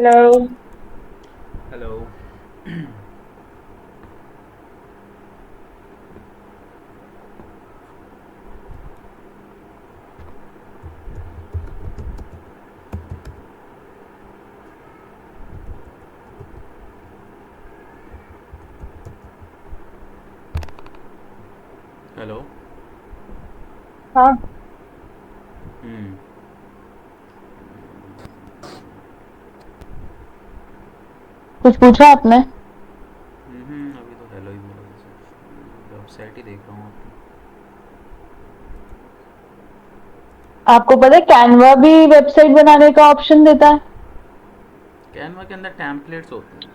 Hello. Hello. Hello. हाँ, हम्म। कुछ पूछा आपने? अभी तो हेलो ही बोला था सर। वेबसाइट ही देख रहा हूँ आपकी। आपको पता है कैनवा भी वेबसाइट बनाने का ऑप्शन देता है। कैनवा के अंदर टैम्पलेट्स होते हैं।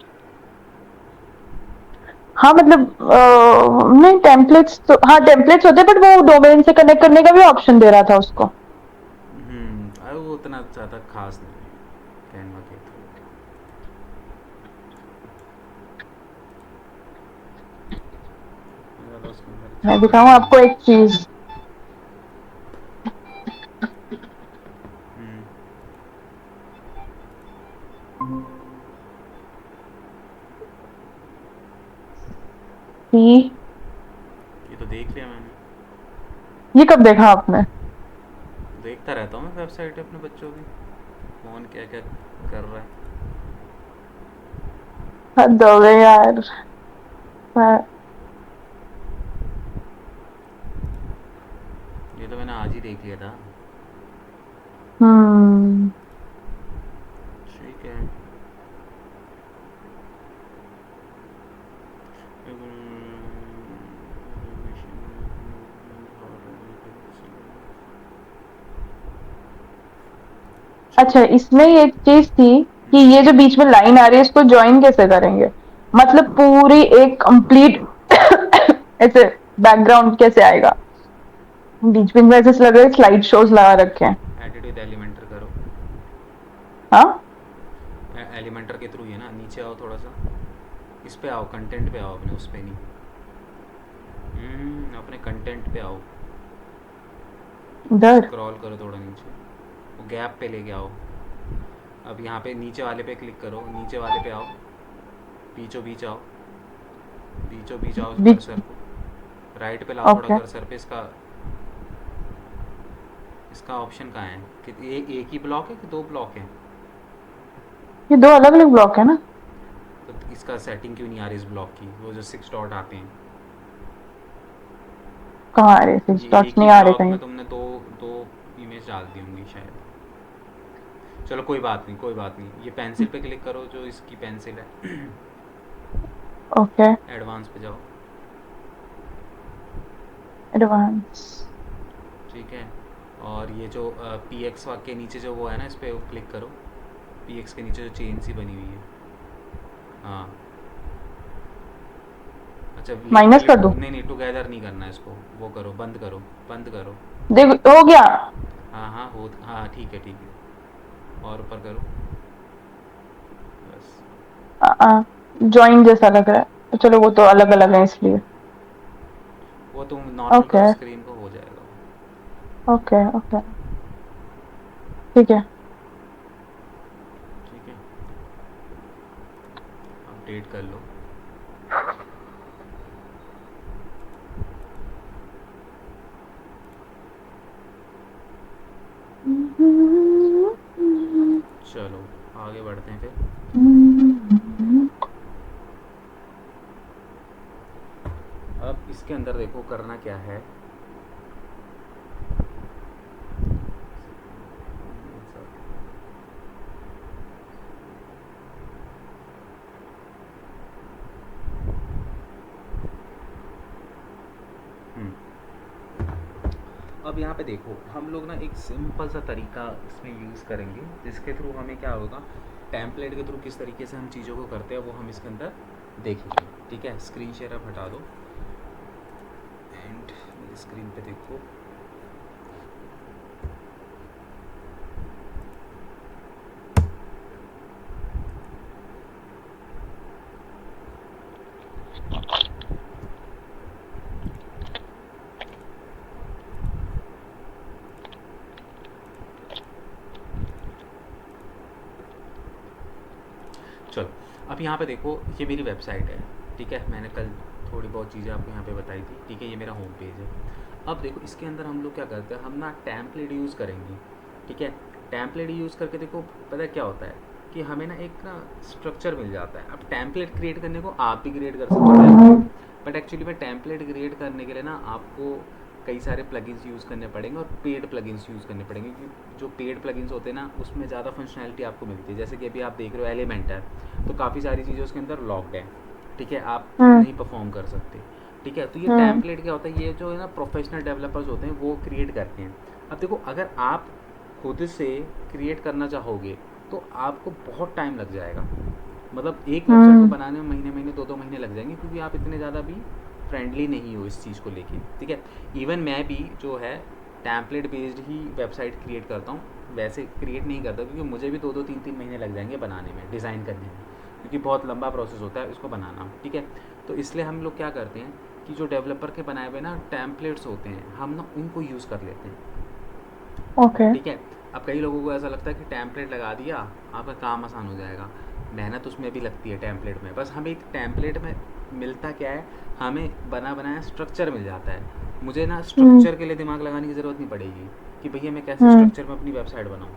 हाँ मतलब नहीं, टेम्पलेट्स तो हाँ टेम्पलेट्स होते हैं, बट वो डोमेन से कनेक्ट करने का भी ऑप्शन दे रहा था उसको। अरे वो उतना ज़्यादा खास नहीं है कैनवा के थ्रू। ज़्यादा उसके अंदर मैं चीज़ें दिखाऊँ नहीं आपको है। एक चीज। हम्म। कि ये तो देख लिया मैंने। ये कब देखा आपने? देखता रहता हूँ मैं वेबसाइट अपने बच्चों की, कौन क्या क्या कर रहा है। हद हो गई यार। मैं- ये तो मैंने आज ही देख लिया था। हम्म। ठीक है। अच्छा, चलो। इसमें एक चीज थी कि ये जो बीच में लाइन आ रही है इसको ज्वाइन कैसे करेंगे? मतलब पूरी एक कंप्लीट ऐसे बैकग्राउंड कैसे आएगा? बीच बीच में ऐसे लग रहा है स्लाइड शोज लगा रखे हैं। एडिट एलिमेंटर करो। हाँ। एलिमेंटर के थ्रू ही है ना। नीचे आओ थोड़ा सा, इस पे आओ, कंटेंट पे आओ, अपने उस पे नहीं। अपने कंटेंट पे आओ। इधर। स्क्रॉल करो थोड़ा नीचे, वो गैप पे लेके आओ। अब यहाँ पे नीचे वाले पे क्लिक करो, नीचे वाले पे आओ, बीचों बीच आओ, बीचों बीच आओ बीच। कर्सर को। राइट पे लाओ थोड़ा ओके। कर्सर पे। इसका इसका ऑप्शन कहाँ है कि एक ही ब्लॉक है कि दो ब्लॉक हैं? ये दो अलग अलग ब्लॉक है ना? तो इसका सेटिंग क्यों नहीं आ रही इस ब्लॉक की? वो जो 6 डॉट आते हैं, कहाँ आ रहे? सिक्स ये डॉट्स एक ही नहीं आ रहे ब्लॉक कहीं। में तुमने दो दो इमेज डाल दी होंगी शायद। चलो कोई बात नहीं, कोई बात नहीं। ये पेंसिल पे क्लिक करो, जो इसकी पेंसिल है। ओके। एडवांस पे जाओ। एडवांस। ठीक है। और ये जो पी एक्स के नीचे जो वो है ना, इस पर क्लिक करो। पी एक्स के नीचे जो चेन सी बनी हुई है। हाँ। अच्छा, लिंक माइनस कर लिंक दूं? नहीं नहीं, टुगेदर नहीं करना है इसको। वो करो, बंद करो, बंद करो। देख हो गया। हाँ हाँ हो, हाँ ठीक है, ठीक है। और ऊपर करो, बस। जॉइन जैसा लग रहा है, तो चलो वो तो अलग अलग है इसलिए। वो तुम नॉर्मल ओके। करो स्क्रीन को, हो जाएगा वो। ओके। ओके। ठीक है। ठीक है, अपडेट कर लो। चलो आगे बढ़ते हैं फिर। अब इसके अंदर देखो करना क्या है। हम्म, अब यहाँ पे देखो, हम लोग ना एक सिंपल सा तरीका इसमें यूज़ करेंगे, जिसके थ्रू हमें क्या होगा, टेम्पलेट के थ्रू किस तरीके से हम चीज़ों को करते हैं वो हम इसके अंदर देखेंगे। ठीक है, स्क्रीन शेयर अब हटा दो एंड मेरी स्क्रीन पे देखो। अब यहाँ पे देखो ये मेरी वेबसाइट है, ठीक है, मैंने कल थोड़ी बहुत चीज़ें आपको यहाँ पे बताई थी, ठीक है, ये मेरा होम पेज है। अब देखो इसके अंदर हम लोग क्या करते हैं, हम ना टैम्पलेट यूज़ करेंगे, ठीक है। टैम्पलेट यूज़ करके देखो पता है क्या होता है कि हमें ना एक ना स्ट्रक्चर मिल जाता है। अब टैम्पलेट क्रिएट करने को आप भी क्रिएट कर सकते हो, बट एक्चुअली में टैम्पलेट क्रिएट करने के लिए ना आपको कई सारे प्लगइन्स यूज़ करने पड़ेंगे और पेड प्लगइन्स यूज़ करने पड़ेंगे, क्योंकि जो पेड प्लगइन्स होते हैं ना उसमें ज़्यादा फंक्शनैलिटी आपको मिलती है। जैसे कि अभी आप देख रहे हो एलिमेंटर, तो काफ़ी सारी चीज़ें उसके अंदर लॉक्ड है, ठीक है, आप हम्म नहीं परफॉर्म कर सकते, ठीक है। तो ये हम्म टैम्पलेट क्या होता है, ये जो है ना प्रोफेशनल डेवलपर्स होते हैं वो क्रिएट करते हैं। अब देखो अगर आप खुद से क्रिएट करना चाहोगे तो आपको बहुत टाइम लग जाएगा, मतलब एक वेबसाइट को हम्म बनाने में महीने महीने 2-2 महीने लग जाएंगे, क्योंकि आप इतने ज़्यादा भी फ्रेंडली नहीं हो इस चीज़ को लेके, ठीक है। इवन मैं भी जो है टैम्पलेट बेस्ड ही वेबसाइट क्रिएट करता हूँ, वैसे क्रिएट नहीं करता, क्योंकि मुझे भी 2-2 3-3 महीने लग जाएंगे बनाने में, डिज़ाइन करने में, क्योंकि बहुत लंबा प्रोसेस होता है इसको बनाना, ठीक है। तो इसलिए हम लोग क्या करते हैं कि जो डेवलपर के बनाए हुए ना टैम्पलेट्स होते हैं हम ना उनको यूज़ कर लेते हैं, ओके ठीक है। अब कई लोगों को ऐसा लगता है कि टैम्पलेट लगा दिया आपका काम आसान हो जाएगा, मेहनत उसमें भी लगती है टैम्पलेट में। बस हमें एक टैम्पलेट में मिलता क्या है, हमें बना बनाया स्ट्रक्चर मिल जाता है। मुझे ना हम्म स्ट्रक्चर के लिए दिमाग लगाने की ज़रूरत नहीं पड़ेगी कि भैया मैं कैसे हम्म स्ट्रक्चर में अपनी वेबसाइट बनाऊँ,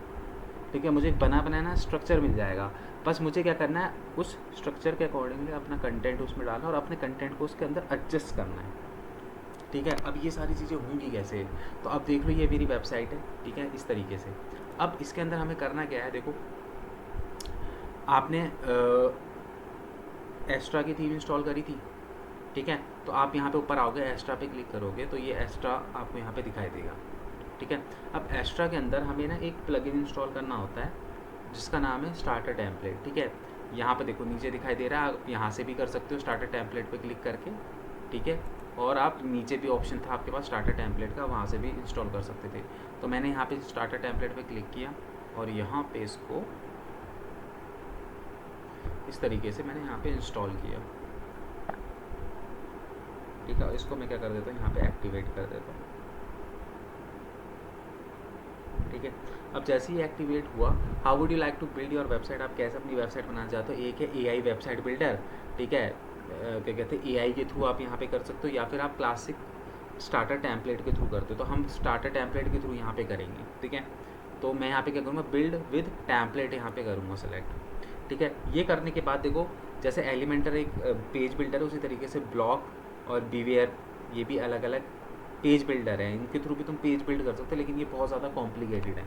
ठीक है। मुझे एक बना बनाया ना स्ट्रक्चर मिल जाएगा, बस मुझे क्या करना है उस स्ट्रक्चर के अकॉर्डिंगली अपना कंटेंट उसमें डालना और अपने कंटेंट को उसके अंदर एडजस्ट करना है, ठीक है। अब ये सारी चीज़ें होंगी कैसे, तो अब देख लो ये मेरी वेबसाइट है, ठीक है, इस तरीके से। अब इसके अंदर हमें करना क्या है, देखो आपने एस्ट्रा की थीम इंस्टॉल करी थी, ठीक है, तो आप यहाँ पे ऊपर आओगे एस्ट्रा पे क्लिक करोगे तो ये एस्ट्रा आपको यहाँ पे दिखाई देगा, ठीक है। अब एस्ट्रा के अंदर हमें ना एक प्लगइन इंस्टॉल करना होता है जिसका नाम है स्टार्टर टेम्पलेट, ठीक है। यहाँ पे देखो नीचे दिखाई दे रहा है, आप यहाँ से भी कर सकते हो स्टार्टर टेम्पलेट पे क्लिक करके, ठीक है, और आप नीचे भी ऑप्शन था आपके पास स्टार्टर टेम्पलेट का, वहाँ से भी इंस्टॉल कर सकते थे। तो मैंने यहाँ पे स्टार्टर टेम्पलेट पे क्लिक किया और यहाँ पे इसको इस तरीके से मैंने यहाँ पे इंस्टॉल किया, ठीक है। इसको मैं क्या कर देता हूँ यहाँ पे एक्टिवेट कर देता हूँ, ठीक है। अब जैसे ही एक्टिवेट हुआ, how would you like to build your website, आप कैसे अपनी वेबसाइट बनाना चाहते हो। एक है एआई वेबसाइट बिल्डर, ठीक है, क्या कहते हैं एआई के थ्रू आप यहाँ पे कर सकते हो, या फिर आप क्लासिक स्टार्टर टेम्पलेट के थ्रू करते हो। तो हम स्टार्टर टेम्पलेट के थ्रू यहाँ पे करेंगे, ठीक है। तो मैं यहाँ पे क्या करूँगा, बिल्ड विद टेम्पलेट यहाँ पे करूँगा सेलेक्ट, ठीक है। ये करने के बाद देखो जैसे एलिमेंटर एक पेज बिल्डर है, उसी तरीके से ब्लॉक और बीवेयर ये भी अलग अलग पेज बिल्डर है, इनके थ्रू भी तुम पेज बिल्ड कर सकते हो, लेकिन ये बहुत ज़्यादा कॉम्प्लिकेटेड है,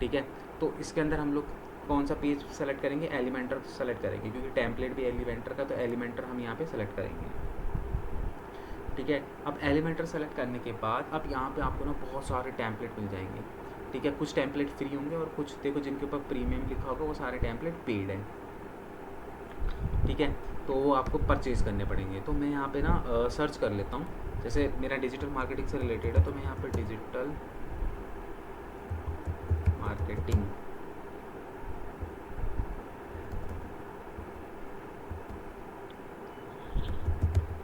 ठीक है। तो इसके अंदर हम लोग कौन सा पेज सेलेक्ट करेंगे, एलिमेंटर सेलेक्ट करेंगे, क्योंकि टेम्पलेट भी एलिमेंटर का, तो एलिमेंटर हम यहाँ पे सेलेक्ट करेंगे, ठीक है। अब एलिमेंटर सेलेक्ट करने के बाद अब यहाँ पे आपको ना बहुत सारे टेम्पलेट मिल जाएंगे, ठीक है। कुछ टेम्पलेट फ्री होंगे और कुछ देखो जिनके ऊपर प्रीमियम लिखा होगा वो सारे टेम्पलेट पेड हैं, ठीक है। तो वो आपको परचेज़ करने पड़ेंगे। तो मैं यहाँ पे ना सर्च कर लेता हूँ, जैसे मेरा डिजिटल मार्केटिंग से रिलेटेड है तो मैं यहाँ पे डिजिटल मार्केटिंग,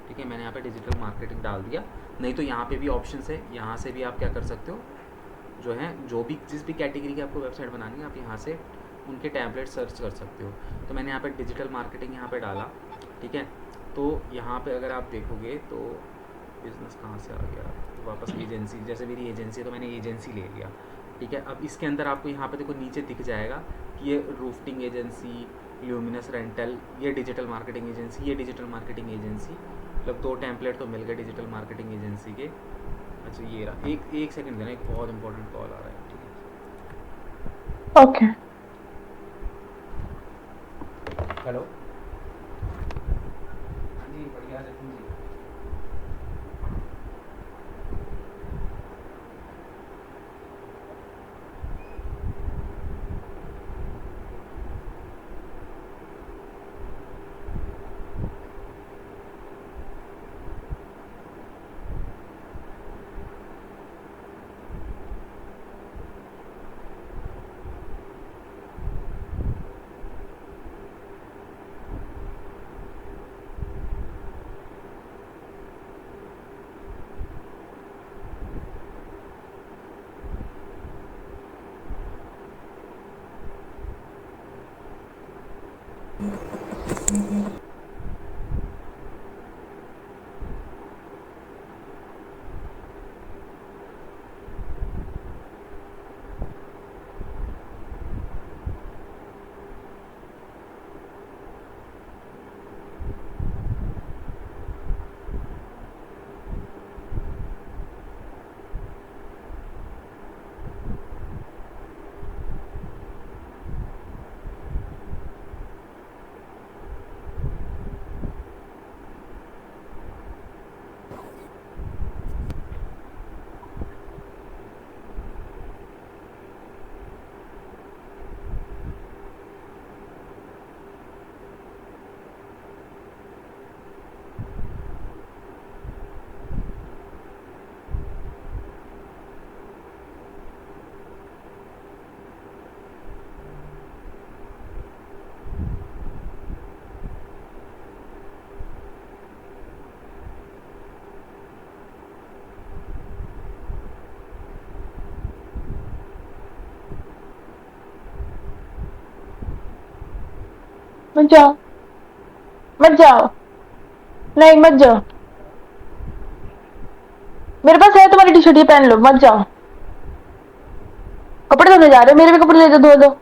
ठीक है, मैंने यहाँ पे डिजिटल मार्केटिंग डाल दिया। नहीं तो यहाँ पे भी ऑप्शंस है, यहाँ से भी आप क्या कर सकते हो, जो है जो भी जिस भी कैटेगरी की आपको वेबसाइट बनानी है आप यहाँ से उनके टैम्पलेट सर्च कर सकते हो। तो मैंने यहाँ पे डिजिटल मार्केटिंग यहाँ पे डाला, ठीक है। तो यहाँ पे अगर आप देखोगे तो बिज़नेस कहाँ से आ गया, तो वापस एजेंसी, जैसे मेरी एजेंसी है तो मैंने एजेंसी ले लिया, ठीक है। अब इसके अंदर आपको यहाँ पे देखो नीचे दिख जाएगा कि ये रूफटिंग एजेंसी, ल्यूमिनस रेंटल, ये डिजिटल मार्केटिंग एजेंसी, ये डिजिटल मार्केटिंग एजेंसी, मतलब 2 टेम्पलेट तो मिल गए डिजिटल मार्केटिंग एजेंसी के। अच्छा ये रहा, एक सेकंड देना, एक बहुत इंपॉर्टेंट कॉल आ रहा है, ठीक ओके है। हेलो, हाँ जी बढ़िया जतिन जी। मत जाओ, मत जाओ, नहीं मत जाओ, मेरे पास है तुम्हारी टी शर्ट, ये पहन लो, मत जाओ। कपड़े धोने जा रहे हो, मेरे भी कपड़े ले जाओ, धो दो।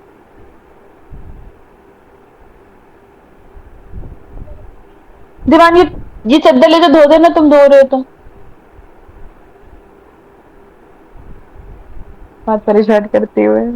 दीवान ये चद्दर ले जाओ, धो देना, तुम धो रहे हो तो। बहुत परेशान करते हुए।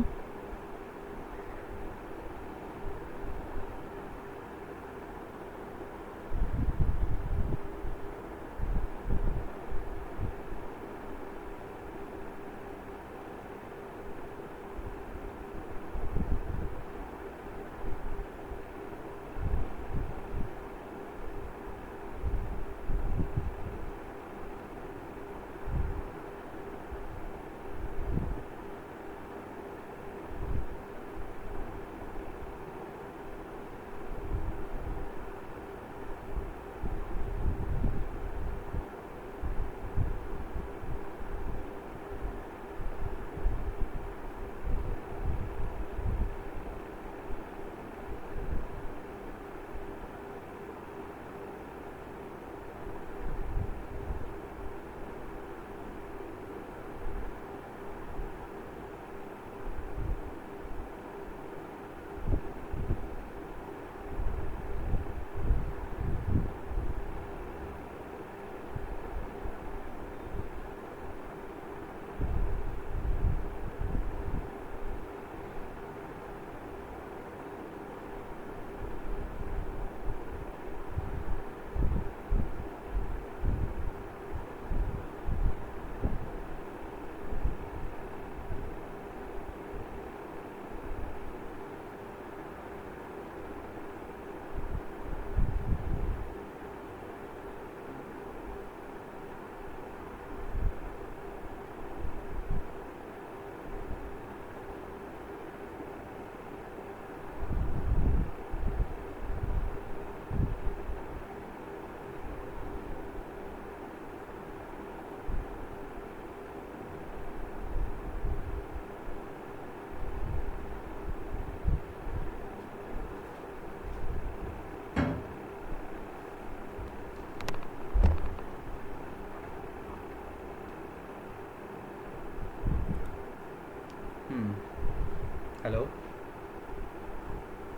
हेलो।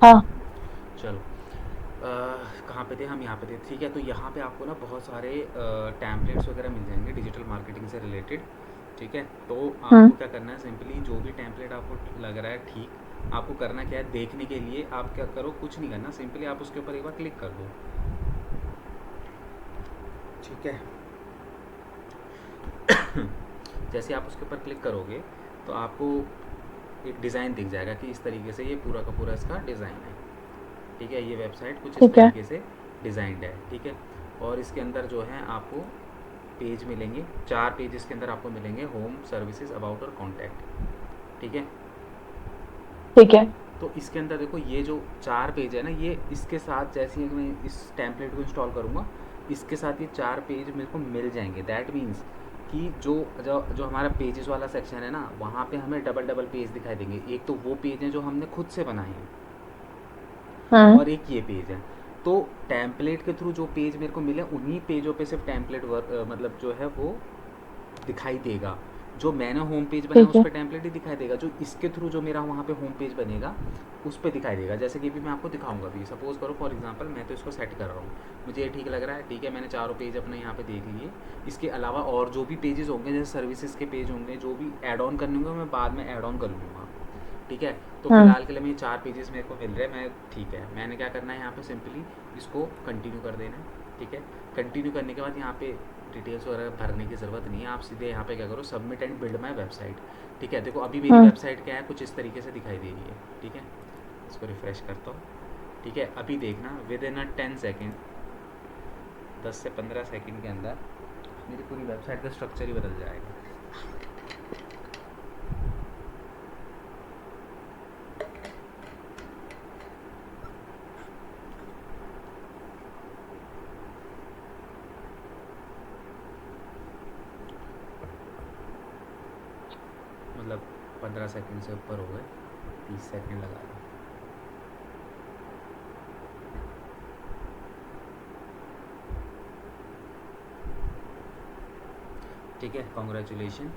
हाँ। चलो, कहाँ पे थे हम? यहाँ पे थे, ठीक है। तो यहाँ पे आपको ना बहुत सारे टैम्पलेट्स वगैरह मिल जाएंगे डिजिटल मार्केटिंग से रिलेटेड, ठीक है। तो हम्म। आपको क्या करना है, सिंपली जो भी टैम्पलेट आपको लग रहा है ठीक, आपको करना क्या है, देखने के लिए आप क्या करो, कुछ नहीं करना, सिंपली आप उसके ऊपर एक बार क्लिक कर दो, ठीक है। जैसे आप उसके ऊपर क्लिक करोगे तो आपको एक डिज़ाइन दिख जाएगा कि इस तरीके से ये पूरा का पूरा इसका डिज़ाइन है, ठीक है। ये वेबसाइट कुछ इस ठीक है। तरीके से डिज़ाइंड है, ठीक है। और इसके अंदर जो है आपको पेज मिलेंगे, 4 पेज इसके अंदर आपको मिलेंगे, होम, सर्विसेज, अबाउट और कॉन्टैक्ट, ठीक है। ठीक है। तो इसके अंदर देखो ये जो 4 पेज है ना, ये इसके साथ जैसे ही मैं इस टेम्पलेट को इंस्टॉल करूँगा, इसके साथ ये 4 पेज मेरे को मिल जाएंगे। दैट मीन्स कि जो जो जो हमारा पेजेस वाला सेक्शन है ना, वहाँ पे हमें डबल डबल पेज दिखाई देंगे। एक तो वो पेज हैं जो हमने खुद से बनाए हैं, हम्म। और एक ये पेज है। तो टेम्पलेट के थ्रू जो पेज मेरे को मिले, उन्हीं पेजों पे सिर्फ टेम्पलेट वर्क मतलब जो है वो दिखाई देगा। जो मैंने होम पेज बनाया ठीक उस है। पर टेम्पलेट ही दिखाई देगा, जो इसके थ्रू जो मेरा वहाँ पे होम पेज बनेगा उस पर दिखाई देगा। जैसे कि भी मैं आपको दिखाऊंगा भी, सपोज़ करो फॉर एग्जांपल मैं तो इसको सेट कर रहा हूँ, मुझे ये ठीक लग रहा है, ठीक है। मैंने चारों पेज अपने यहाँ पे देख लिए। इसके अलावा और जो भी पेजेस होंगे, जैसे सर्विसेज के पेज होंगे, जो भी ऐड ऑन करने होंगे, मैं बाद में ऐड ऑन कर लूँगा, ठीक है। तो हम्म। फिलहाल के लिए मैं 4 पेजेस मेरे को मिल रहे हैं, मैं ठीक है। मैंने क्या करना है यहाँ पे, सिंपली इसको कंटिन्यू कर देना है, ठीक है। कंटिन्यू करने के बाद यहाँ पे डिटेल्स वगैरह भरने की ज़रूरत नहीं है, आप सीधे यहाँ पे क्या करो, submit and build my website, ठीक है। देखो अभी मेरी हम्म। वेबसाइट क्या है, कुछ इस तरीके से दिखाई दे रही है, ठीक है। इसको रिफ़्रेश करता हूँ, ठीक है। अभी देखना विद इन अ 10 सेकेंड, 10 से 15 सेकेंड के अंदर मेरी पूरी वेबसाइट का स्ट्रक्चर ही बदल जाएगा। मतलब 15 सेकंड से ऊपर हो गए, 30 सेकंड लगा दो। ठीक है, कॉन्ग्रेचुलेशन।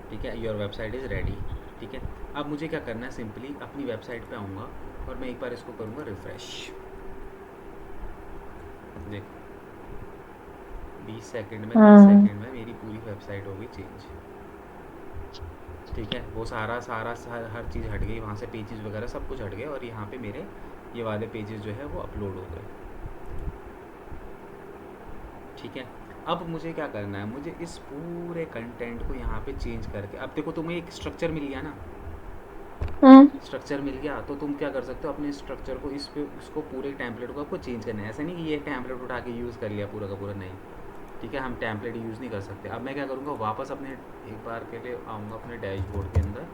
ठीक है, योर वेबसाइट इज़ रेडी। ठीक है, अब मुझे क्या करना है, सिंपली अपनी वेबसाइट पे आऊँगा और मैं एक बार इसको करूँगा रिफ़्रेश। देखो 20 सेकंड में 30 हम्म। सेकंड में मेरी पूरी वेबसाइट हो गई चेंज। ठीक है, वो हर चीज़ हट गई वहाँ से, पेजेस वगैरह सब कुछ हट गए और यहाँ पे मेरे ये वाले पेजेस जो है वो अपलोड हो गए। ठीक है, अब मुझे क्या करना है, मुझे इस पूरे कंटेंट को यहाँ पे चेंज करके, अब देखो तुम्हें एक स्ट्रक्चर मिल गया ना, हम्म। स्ट्रक्चर मिल गया तो तुम क्या कर सकते हो, अपने स्ट्रक्चर को इस पे उसको पूरे टेम्पलेट को आपको चेंज करना है। ऐसा नहीं कि ये टेम्पलेट उठा के यूज़ कर लिया पूरा का पूरा, नहीं। ठीक है, हम टेम्पलेट यूज़ नहीं कर सकते। अब मैं क्या करूँगा, वापस अपने एक बार के लिए आऊँगा अपने डैशबोर्ड के अंदर।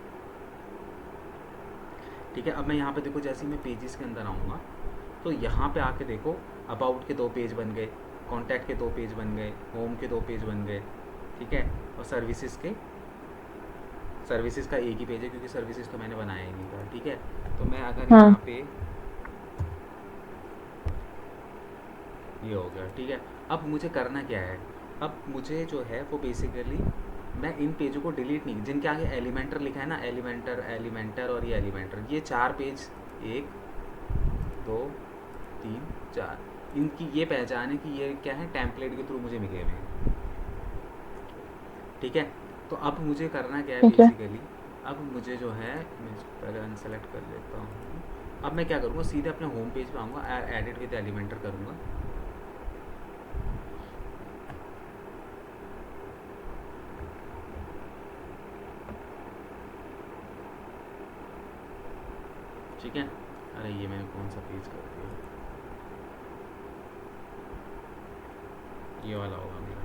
ठीक है, अब मैं यहाँ पे देखो, जैसे ही मैं पेजेस के अंदर आऊँगा तो यहाँ पे आके देखो, अबाउट के 2 पेज बन गए, कॉन्टैक्ट के 2 पेज बन गए, होम के 2 पेज बन गए। ठीक है, और सर्विसेज का एक ही पेज है क्योंकि सर्विसेज तो मैंने बनाया ही नहीं था। ठीक है, तो मैं अगर हम्म। यहाँ पे ये हो गया। ठीक है, अब मुझे करना क्या है, अब मुझे जो है वो बेसिकली मैं इन पेजों को डिलीट नहीं, जिनके आगे एलिमेंटर लिखा है ना, एलिमेंटर एलिमेंटर और ये एलिमेंटर, ये 4 पेज, 1 2 3 4, इनकी ये पहचान है कि ये क्या है, टेम्पलेट के थ्रू मुझे मिले हुए हैं। ठीक है, तो अब मुझे करना क्या है ठीक है। बेसिकली, अब मुझे जो है, मैं पहले अनसेलेक्ट कर लेता हूँ। अब मैं क्या करूँगा, सीधे अपने होम पेज पे आऊँगा, एडिट विद एलिमेंटर करूँगा। ठीक है, अरे ये मैंने कौन सा पेज कर दिया, ये वाला होगा मेरा।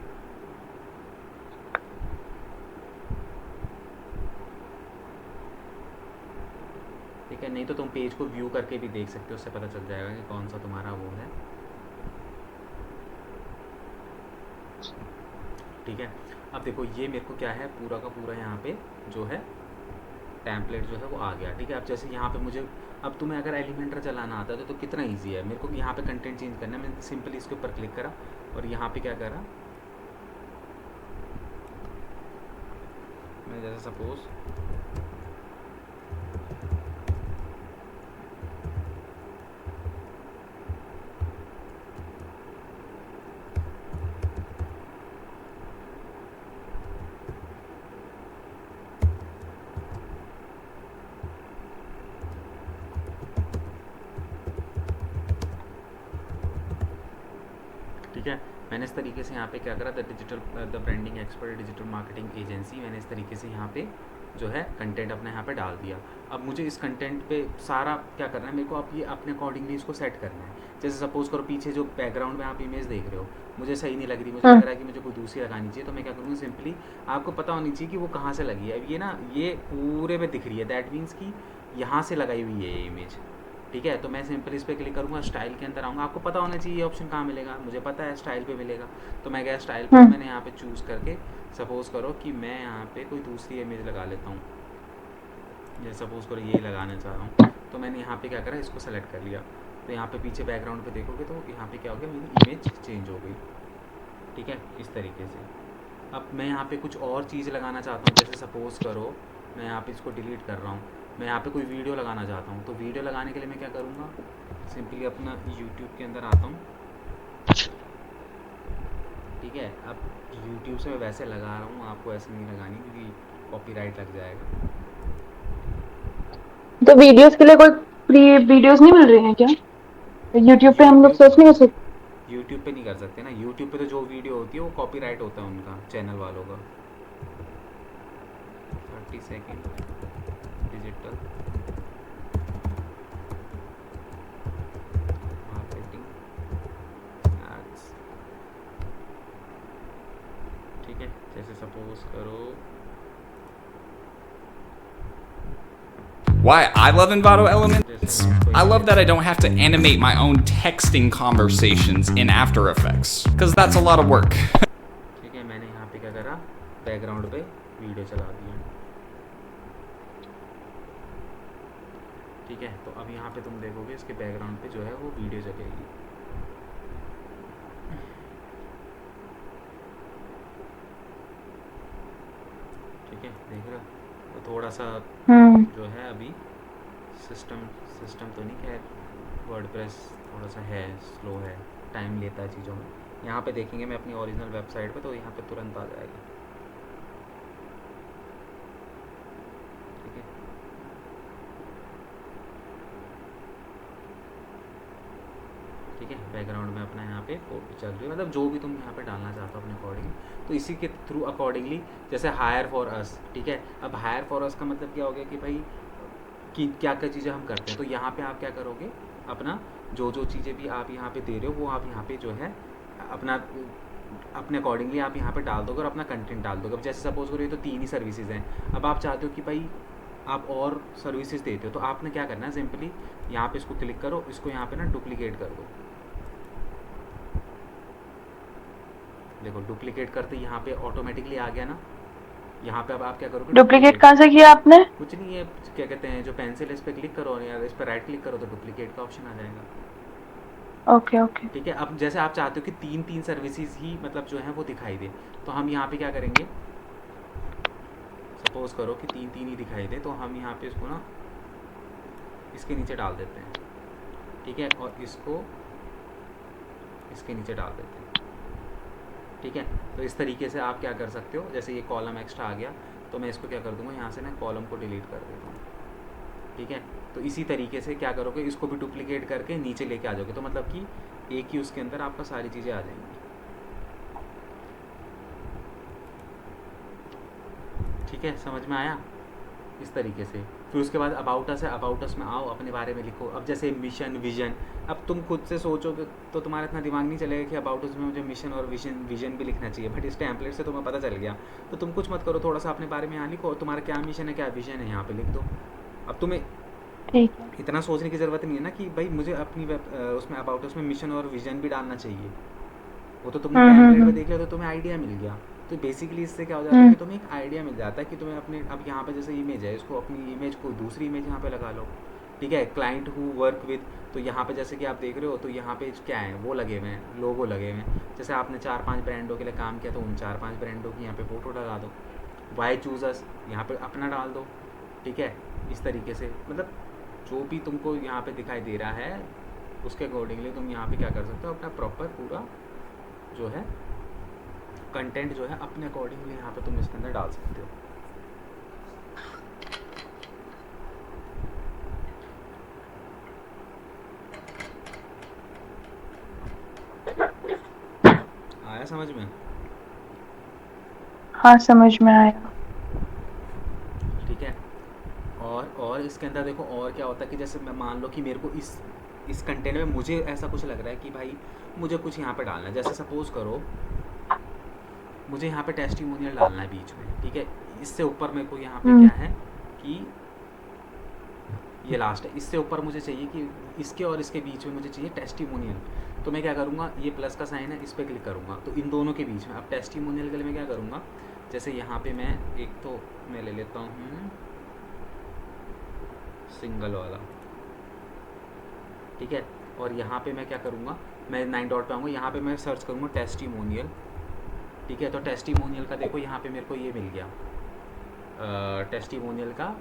ठीक है, नहीं तो तुम पेज को व्यू करके भी देख सकते हो, उससे पता चल जाएगा कि कौन सा तुम्हारा वो है। ठीक है, अब देखो ये मेरे को क्या है, पूरा का पूरा यहाँ पे जो है टेम्पलेट जो है वो आ गया। ठीक है, अब जैसे यहाँ पे मुझे, अब तुम्हें अगर एलिमेंटर चलाना आता है तो कितना ईजी है, मेरे को यहाँ पे कंटेंट चेंज करना है, मैंने सिंपली इसके ऊपर क्लिक करा और यहाँ पे क्या करा, मैं जैसे सपोज ठीक है, मैंने इस तरीके से यहाँ पे क्या करा, the branding expert digital marketing agency, मैंने इस तरीके से यहाँ पे जो है कंटेंट अपने यहाँ पे डाल दिया। अब मुझे इस कंटेंट पे सारा क्या करना है, मेरे को अब ये अपने अकॉर्डिंगली इसको सेट करना है। जैसे सपोज करो पीछे जो बैकग्राउंड में आप इमेज देख रहे हो मुझे सही नहीं लग रही, मुझे हम्म। लग रहा है कि मुझे कोई दूसरी लगानी चाहिए, तो मैं क्या करूँगा, सिंपली आपको पता होनी चाहिए कि वो कहाँ से लगी है। अब ये ना ये पूरे में दिख रही है, दैट मीन्स कि यहाँ से लगाई हुई है ये इमेज। ठीक है, तो मैं सिंपल इस पर क्लिक करूँगा, स्टाइल के अंदर आऊँगा, आपको पता होना चाहिए ये ऑप्शन कहाँ मिलेगा, मुझे पता है स्टाइल पे मिलेगा। तो मैं गया स्टाइल पे और हम्म। मैंने यहाँ पे चूज़ करके, सपोज़ करो कि मैं यहाँ पे कोई दूसरी इमेज लगा लेता हूँ, जैसे सपोज़ करो यही लगाना चाह रहा हूँ, तो मैंने यहाँ पे क्या करा, इसको सेलेक्ट कर लिया। तो यहाँ पे पीछे बैकग्राउंड पे देखोगे तो यहाँ पे क्या हो गया, मेरी इमेज चेंज हो गई। ठीक है, इस तरीके से। अब मैं यहाँ पे कुछ और चीज़ लगाना चाहता हूँ, जैसे सपोज़ करो मैं यहाँ पे इसको डिलीट कर रहा हूँ, मैं यहाँ पे कोई वीडियो लगाना चाहता हूँ, तो वीडियो लगाने के लिए मैं क्या करूँगा, सिंपली अपना यूट्यूब के अंदर आता हूँ। ठीक है, अब यूट्यूब से मैं वैसे लगा रहा हूँ, आपको ऐसे नहीं लगानी क्योंकि कॉपीराइट लग जाएगा। तो वीडियोस के लिए कोई फ्री वीडियोस नहीं मिल रही हैं क्या? यूट्यूब पे हम लोग यूट्यूब सर्च नहीं कर सकते? यूट्यूब पे नहीं कर सकते ना, यूट्यूब पे तो जो वीडियो होती है वो कॉपीराइट होता है उनका, चैनल वालों का। 30 सेकेंड डिजिटल मार्केटिंग एड्स। ठीक है, जैसे सपोज करो Why I love Envato जैसे Elements? मैं इसको I यहाँ love that I don't have to animate my own texting conversations in After Effects, because that's a lot of work. ठीक है, मैंने यहाँ पे क्या करा, बैकग्राउंड पे वीडियो चला दिया। ठीक है, तो अब यहाँ पे तुम देखोगे इसके बैकग्राउंड पे जो है वो वीडियो चलेगी। ठीक है, देख रहे हो? तो थोड़ा सा जो है अभी सिस्टम सिस्टम तो नहीं, खैर वर्डप्रेस थोड़ा सा है, स्लो है, टाइम लेता है चीज़ों में। यहाँ पे देखेंगे मैं अपनी ओरिजिनल वेबसाइट पे, तो यहाँ पे तुरंत आ जाएगा। ठीक है, ठीक है, बैकग्राउंड में अपना यहाँ पे फोटो चल रही है, मतलब जो भी तुम यहाँ पे डालना चाहते हो अपने अकॉर्डिंग, तो इसी के थ्रू अकॉर्डिंगली, जैसे हायर फॉर अस, ठीक है। अब हायर फॉर अस का मतलब क्या हो गया कि भाई कि क्या क्या चीज़ें हम करते हैं, तो यहाँ पे आप क्या करोगे, अपना जो जो चीज़ें भी आप यहाँ पे दे रहे हो वो आप यहाँ पे जो है अपना अपने अकॉर्डिंगली आप यहाँ पे डाल दोगे और अपना कंटेंट डाल दोगे। अब जैसे सपोज करो ये तो 3 ही सर्विसेज हैं, अब आप चाहते हो कि भाई आप और सर्विसेज देते हो, तो आपने क्या करना है, सिंपली यहाँ पे इसको क्लिक करो, इसको यहाँ पे ना डुप्लीकेट कर दो। देखो डुप्लीकेट करते यहाँ पे ऑटोमेटिकली आ गया ना। यहाँ पे अब आप क्या करोगे, डुप्लीकेट कहाँ से किया आपने? कुछ नहीं है, क्या कहते हैं, जो पेंसिल है इस पर क्लिक करो और यार इस पर राइट क्लिक करो तो डुप्लीकेट का ऑप्शन आ जाएगा। Okay okay. ठीक है, अब जैसे आप चाहते हो कि 3 सर्विसेज ही मतलब जो है वो दिखाई दे, तो हम यहाँ पे क्या करेंगे, सपोज करो कि 3 ही दिखाई दे, तो हम यहाँ पे इसको ना इसके नीचे डाल देते हैं। ठीक है, और इसको इसके नीचे डाल देते हैं। ठीक है, तो इस तरीके से आप क्या कर सकते हो, जैसे ये कॉलम एक्स्ट्रा आ गया तो मैं इसको क्या कर दूंगा, यहाँ से ना कॉलम को डिलीट कर देता हूँ। ठीक है, तो इसी तरीके से क्या करोगे, इसको भी डुप्लीकेट करके नीचे लेके आ जाओगे, तो मतलब कि एक ही उसके अंदर आपका सारी चीज़ें आ जाएंगी। ठीक है, समझ में आया? इस तरीके से फिर उसके बाद अबाउट अस है, अबाउट अस में आओ, अपने बारे में लिखो। अब जैसे मिशन विजन, अब तुम खुद से सोचोगे तो तुम्हारा इतना दिमाग नहीं चलेगा कि अबाउट अस में मुझे मिशन और विजन भी लिखना चाहिए, बट इस टेम्पलेट से तुम्हें पता चल गया, तो तुम कुछ मत करो, थोड़ा सा अपने बारे में यहाँ लिखो, और तुम्हारा क्या मिशन है क्या विजन है यहाँ पे लिख दो। अब तुम्हें ठीक है। इतना सोचने की ज़रूरत नहीं है ना कि भाई मुझे अपनी उसमें अबाउट उसमें मिशन और विजन भी डालना चाहिए, वो तो तुमने टेम्पलेट में देख लिया तो तुम्हें आइडिया मिल गया। तो बेसिकली इससे क्या हो जाता है कि तुम्हें एक आइडिया मिल जाता है कि तुम्हें अपने, अब यहाँ पे जैसे इमेज है, इसको अपनी इमेज को दूसरी इमेज यहाँ पे लगा लो। ठीक है, क्लाइंट हु वर्क विद, तो यहाँ पे जैसे कि आप देख रहे हो, तो यहाँ पे क्या है, वो लगे हुए हैं, लोगो लगे हुए हैं। जैसे आपने 4-5 ब्रांडों के लिए काम किया, तो उन 4-5 ब्रांडों की यहाँ पे फ़ोटो लगा दो। वाई चूज अस, यहाँ पे अपना डाल दो। ठीक है, इस तरीके से मतलब जो भी तुमको यहाँ पे दिखाई दे रहा है उसके अकॉर्डिंगली तुम यहाँ पे क्या कर सकते हो, अपना प्रॉपर पूरा जो है कंटेंट जो है अपने अकॉर्डिंगली यहाँ पे तुम इसके अंदर डाल सकते हो। आया समझ में? हाँ समझ में आया। ठीक है, और इसके अंदर देखो और क्या होता है कि जैसे मैं मान लो कि मेरे को इस कंटेंट में मुझे ऐसा कुछ लग रहा है कि भाई मुझे कुछ यहाँ पे डालना है, जैसे सपोज करो मुझे यहाँ पे टेस्टिमोनियल डालना है बीच में। ठीक है, इससे ऊपर मेरे को यहाँ पे क्या है कि ये लास्ट है, इससे ऊपर मुझे चाहिए कि इसके और इसके बीच में मुझे चाहिए टेस्टिमोनियल। तो मैं क्या करूँगा, ये प्लस का साइन है, इस पर क्लिक करूँगा, तो इन दोनों के बीच में अब टेस्टिमोनियल के लिए मैं क्या करूँगा, जैसे यहाँ पे मैं एक तो मैं ले लेता हूँ सिंगल वाला। ठीक है, और यहाँ पे मैं क्या करूँगा, मैं 9 डॉट पे आऊँगा, यहाँ पे मैं सर्च करूँगा टेस्टिमोनियल। ठीक है, तो टेस्टिमोनियल का देखो यहाँ पे मेरे को ये मिल गया, टेस्टिमोनियल का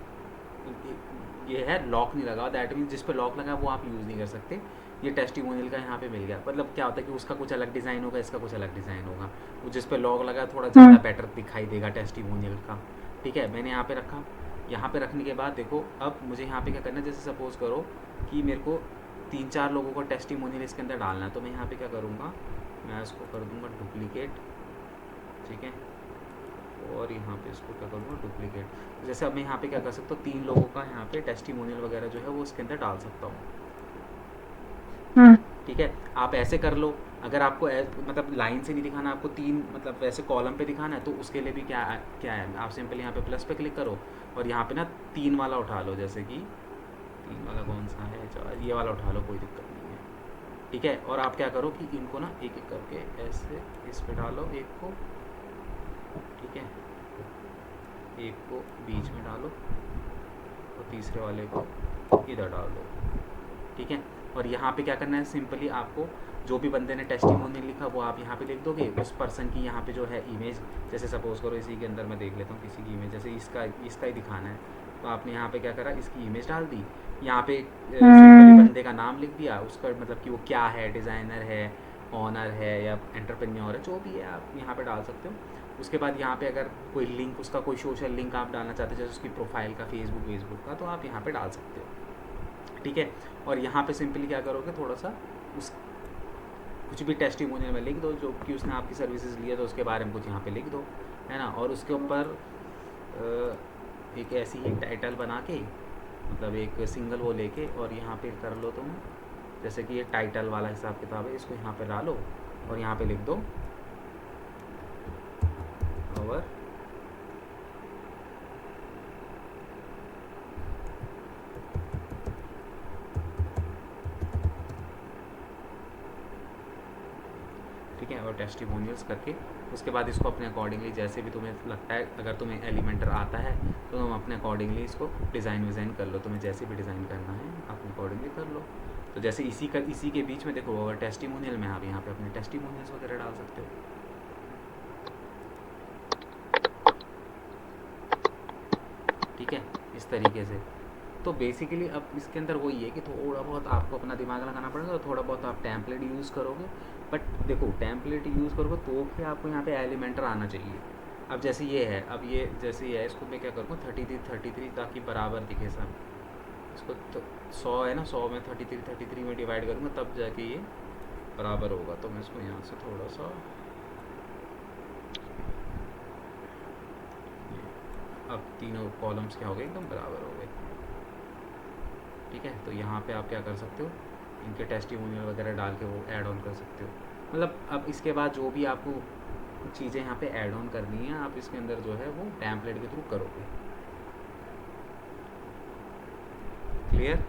ये है, लॉक नहीं लगा, दैट मीन्स जिस पे लॉक लगा वो आप यूज़ नहीं कर सकते। ये टेस्टिमोनियल का यहाँ पे मिल गया, मतलब क्या होता है कि उसका कुछ अलग डिज़ाइन होगा, इसका कुछ अलग डिज़ाइन होगा, वो जिस पे लॉक लगा थोड़ा ज़्यादा बेटर दिखाई देगा टेस्टिमोनियल का। ठीक है, मैंने यहाँ पे रखा, यहाँ पे रखने के बाद देखो अब मुझे यहाँ पे क्या करना है, जैसे सपोज़ करो कि मेरे को 3-4 लोगों का टेस्टिमोनियल इसके अंदर डालना है, तो मैं यहाँ पे क्या करूँगा, मैं इसको कर दूँगा डुप्लीकेट। ठीक है, और यहाँ पे इसको क्या करूँगा डुप्लीकेट। जैसे अब मैं यहाँ पे क्या कर सकता हूँ, 3 लोगों का यहाँ पे टेस्टिमोनियल वगैरह जो है वो इसके अंदर डाल सकता हूँ। ठीक है, आप ऐसे कर लो, अगर आपको मतलब लाइन से नहीं दिखाना, आपको 3 मतलब वैसे कॉलम पे दिखाना है, तो उसके लिए भी क्या है, आप सिंपल यहाँ पे प्लस पे क्लिक करो और यहाँ पे ना 3 वाला उठा लो, जैसे कि 3 वाला कौन सा है, ये वाला उठा लो, कोई दिक्कत नहीं है। ठीक है, और आप क्या करो कि इनको ना एक एक करके ऐसे इस पे डालो एक को। ठीक है, एक को बीच में डालो और तीसरे वाले को इधर डाल दो। ठीक है, और यहाँ पे क्या करना है, सिंपली आपको जो भी बंदे ने टेस्टिमोनियल लिखा वो आप यहाँ पे लिख दोगे, उस पर्सन की यहाँ पे जो है इमेज, जैसे सपोज करो इसी के अंदर मैं देख लेता हूँ किसी की इमेज, जैसे इसका ही दिखाना है, तो आपने यहाँ पे क्या करा, इसकी इमेज डाल दी, यहाँ पे सिंपली बंदे का नाम लिख दिया, उसका मतलब कि वो क्या है, डिज़ाइनर है, ऑनर है या एंटरप्रेन्योर है, जो भी है आप यहाँ पे डाल सकते हो। उसके बाद यहाँ पे अगर कोई लिंक, उसका कोई सोशल लिंक आप डालना चाहते हो, जैसे उसकी प्रोफाइल का फेसबुक का, तो आप यहाँ पे डाल सकते हो, ठीक है। और यहाँ पे सिंपली क्या करोगे, थोड़ा सा उस कुछ भी टेस्टिमोनियल में लिख दो जो कि उसने आपकी सर्विसेज लिया, तो उसके बारे में कुछ यहाँ पे लिख दो, है ना। और उसके ऊपर एक ऐसी ही टाइटल बना के, मतलब एक सिंगल वो लेके, और यहाँ पे कर लो तुम, जैसे कि ये टाइटल वाला हिसाब किताब है, इसको यहाँ पे डालो और यहाँ पे लिख दो और ठीक है, और टेस्टिमोनियल्स करके उसके बाद इसको अपने अकॉर्डिंगली जैसे भी तुम्हें लगता है, अगर तुम्हें एलिमेंटर आता है तो तुम अपने अकॉर्डिंगली इसको डिज़ाइन कर लो, तुम्हें जैसे भी डिज़ाइन करना है अपने अकॉर्डिंगली कर लो। तो जैसे इसी के बीच में देखो, अगर टेस्टिमोनियल में आप यहाँ पे अपने टेस्टिमोनियल्स वगैरह डाल सकते हो, ठीक है, इस तरीके से। तो बेसिकली अब इसके अंदर वही है कि थोड़ा बहुत आपको अपना दिमाग लगाना पड़ेगा, थोड़ा बहुत आप टैम्पलेट यूज़ करोगे, बट देखो टैम्पलेट यूज़ करोगे तो फिर आपको यहाँ पे एलिमेंटर आना चाहिए। अब जैसे ये है, अब ये जैसे ये है, इसको मैं क्या करूँगा 33 ताकि बराबर दिखे सब, इसको तो 100 है ना, 100 में 33 में डिवाइड करूँगा तब जाके ये बराबर होगा। तो मैं इसको यहाँ से थोड़ा सा, अब तीनों कॉलम्स क्या हो गए, एकदम बराबर हो गए, ठीक है। तो यहाँ पे आप क्या कर सकते हो, इनके टेस्टिमोनियल वगैरह डाल के वो ऐड ऑन कर सकते हो। मतलब अब इसके बाद जो भी आपको चीज़ें यहाँ पे ऐड ऑन करनी है, आप इसके अंदर जो है वो टैम्पलेट के थ्रू करोगे। क्लियर?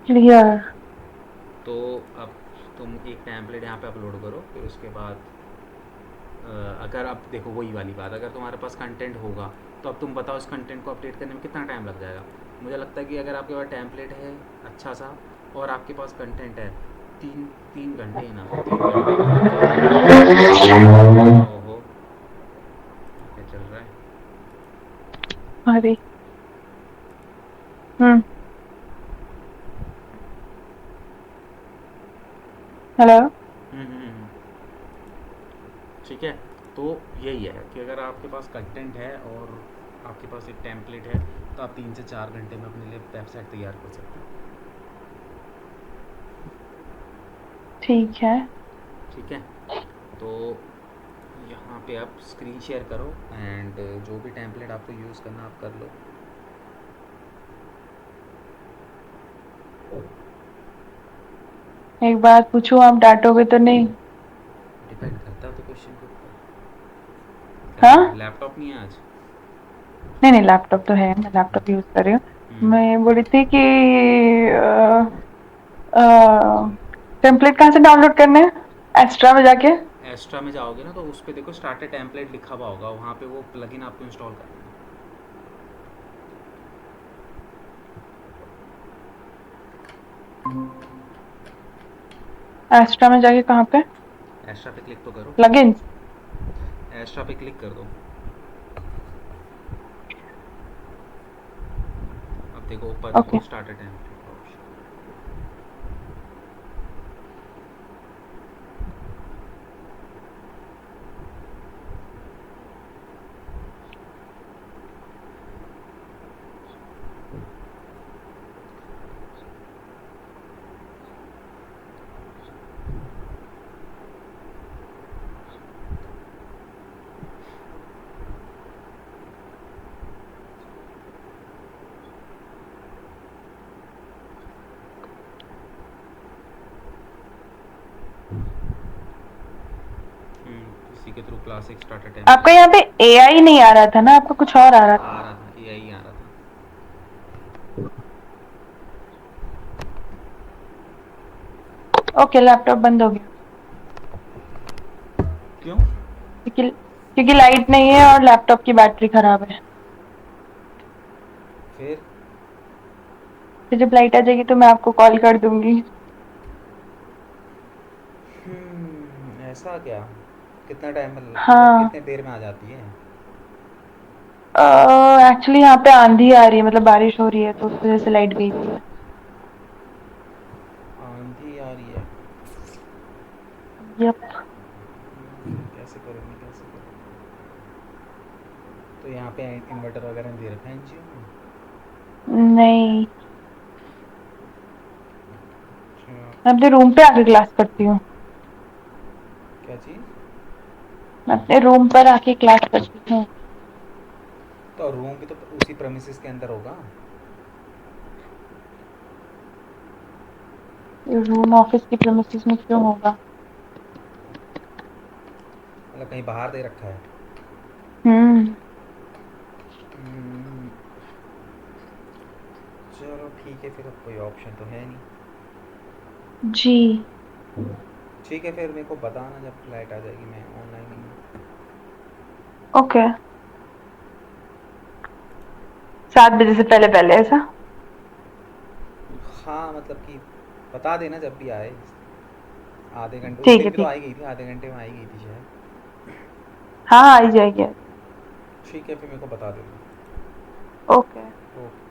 क्लियर। तो अब तुम एक टैम्पलेट यहाँ पे अपलोड करो, फिर उसके बाद अगर आप देखो वही वाली बात, अगर तुम्हारे पास कंटेंट होगा तो अब तुम बताओ इस कंटेंट को अपडेट करने में कितना टाइम लग जाएगा। मुझे लगता है कि अगर आपके पास टैम्पलेट है अच्छा सा और आपके पास कंटेंट है, तीन घंटे ही ना, 3 घंटे। ओहो, क्या चल रहा है? अरे हम्म, हेलो। ठीक है, तो यही है कि अगर आपके पास कंटेंट है और आपके पास एक टेम्पलेट है, तो आप 3 से 4 घंटे में अपने लिए वेबसाइट तैयार कर सकते हो। ठीक है। ठीक है, तो यहाँ पे आप स्क्रीन शेयर करो एंड जो भी टेम्पलेट आपको यूज़ करना आप कर लो। एक बात पूछूं, आप डांटोगे तो नहीं? डिपेंड करता है तो क्वेश्चन के ऊपर। हाँ, लैपटॉप नहीं है आज? नहीं लैपटॉप तो है, मैं लैपटॉप यूज कर रही हूँ। मैं बोली थी कि टेम्पलेट कहाँ से डाउनलोड करने हैं? एक्स्ट्रा में जाके? एक्स्ट्रा में जाओगे ना तो उस पर देखो स्टार्टर टेम्पलेट लिखा हुआ होगा, वहाँ पे वो प्लगइन आपको इंस्टॉल करना एक्स्ट्रा में जाके कहाँ पे? है। एक्स्ट्रा पे क्लिक तो करो, प्लगइन्स। एक्स्ट्रा पे क्लिक कर दो। अब देखो ऊपर ओके। स्टार्टर टेम्पलेट का ऑप्शन। इसी के थ्रू क्लासिक स्टार्टर टेम्पलेट आपका यहाँ पे एआई नहीं आ रहा था ना, आपका कुछ और आ रहा था? आ रहा था, यही आ रहा था। ओके, लैपटॉप बंद हो गया। क्यों? क्योंकि लाइट नहीं है और लैपटॉप की बैटरी खराब है। फिर फिर जब लाइट आ जाएगी तो मैं आपको कॉल कर दूंगी। ऐसा क्या? कितना टाइम मतलब हाँ। कितने देर में आ जाती है? एक्चुअली यहाँ पे आंधी आ रही है, मतलब बारिश हो रही है, तो उस वजह से लाइट गई हुई है। आंधी आ रही है? यप। फिर कैसे करेंगे, कैसे करेंगे? तो यहाँ पे इन्वर्टर वगैरह नहीं दे रखा है इन चीज़ों में? नहीं, अच्छा। मैं अपने रूम पे आके क्लास करती हूँ। क्या चीज़? मैं अपने रूम पर आके क्लास करती हूँ। तो रूम भी तो उसी प्रेमिसेस के अंदर होगा। रूम ऑफिस की प्रेमिसेस में क्यों होगा? मतलब कहीं बाहर दे रखा है? हम्म। हम्म, चलो ठीक है, फिर अब कोई ऑप्शन तो है नहीं। जी। ठीक है, फिर मेरे को बताना जब फ्लाइट आ जाएगी, मैं ऑनलाइन ही हूँ। ओके। 7 बजे से पहले पहले ऐसा? हाँ मतलब कि बता देना जब भी आए। आधे घंटे, उस ठीक दिन है, भी तो ठीक आई है। गई थी, आधे घंटे में आई गई थी शायद। हाँ, आ ही जाएगी। ठीक है, फिर मेरे को बता देना। ओके। ओके।